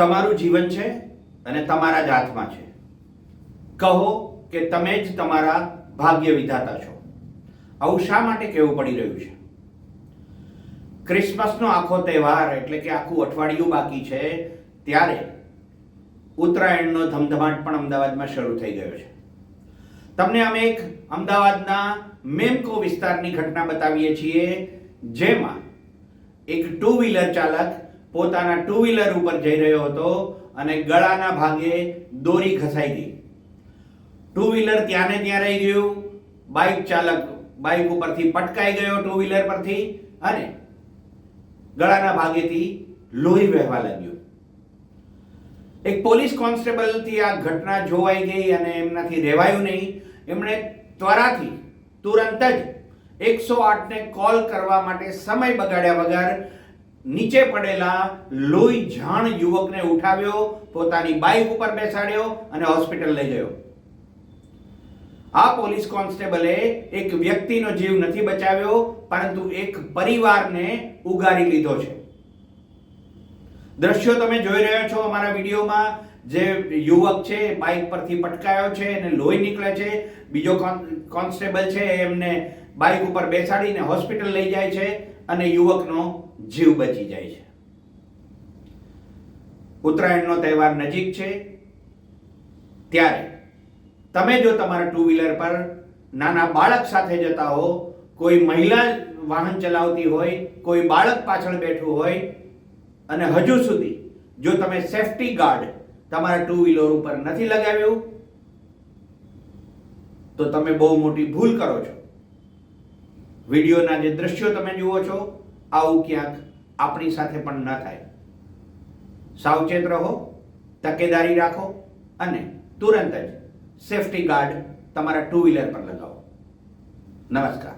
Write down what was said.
તમારું જીવન છે અને તમારા જ હાથમાં છે. કહો કે તમે જ તમારા ભાગ્ય વિધાતા છો. આવું શા માટે કહેવું પડી રહ્યું છે? ક્રિસમસનો આખો તહેવાર એટલે કે આખું અઠવાડિયું બાકી છે ત્યારે ઉત્તરાયણનો ધમધમાટ પણ અમદાવાદમાં શરૂ થઈ ગયો છે. તમને અમે એક અમદાવાદના મેમકો વિસ્તારની ઘટના બતાવીએ છીએ, જેમાં એક ટુ વ્હીલર ચાલક પોતાના ટુ વ્હીલર ઉપર જઈ રહ્યો હતો અને ગળાના ભાગે દોરી ઘસાઈ ગઈ. ટુ વ્હીલર ત્યાં ને ત્યાં રહી ગયું. બાઇક ચાલક બાઇક ઉપરથી પટકાઈ ગયો ટુ વ્હીલર પરથી અને ગળાના ભાગેથી લોહી વહેવા લાગ્યું. એક પોલીસ કોન્સ્ટેબલથી આ ઘટના જોવાઈ ગઈ અને એમનાથી રહેવાયું નહીં. એમણે ત્વરાથી તુરંત જ 108 ને કોલ કરવા માટે સમય બગાડ્યા વગર નીચે પડેલા લોહી જાણ યુવકને ઉઠાવ્યો, પોતાની બાઇક ઉપર બેસાડ્યો અને હોસ્પિટલ લઈ ગયો. આ પોલીસ કોન્સ્ટેબલે એક વ્યક્તિનો જીવ નથી બચાવ્યો, પરંતુ એક પરિવારને ઉગારી લીધો છે. દ્રશ્યો તમે જોઈ રહ્યા છો અમારા વિડીયોમાં. જે યુવક છે બાઇક પરથી પટકાયો છે અને લોહી નીકળે છે. બીજો કોન્સ્ટેબલ છે એમને બાઇક ઉપર બેસાડીને હોસ્પિટલ લઈ જાય છે અને યુવકનો જીવ બચી જાય છે. ઉત્તરાયણનો તહેવાર નજીક છે ત્યારે તમે જો તમારા ટુ વ્હીલર પર નાના બાળક સાથે જતા હો, કોઈ મહિલા વાહન ચલાવતી હોય, કોઈ બાળક પાછળ બેઠું હોય અને હજુ સુધી જો તમે સેફટી ગાર્ડ તમારા ટુ વ્હીલર ઉપર નથી લગાવ્યું તો તમે બહુ મોટી ભૂલ કરો છો. વિડીયોના જે દ્રશ્યો તમે જુઓ છો, આવું ક્યાંક આપણી સાથે પણ ન થાય. સાવચેત રહો, તકેદારી રાખો અને તુરંત જ સેફટી ગાર્ડ તમારા ટુ વ્હીલર પર લગાવો. નમસ્કાર.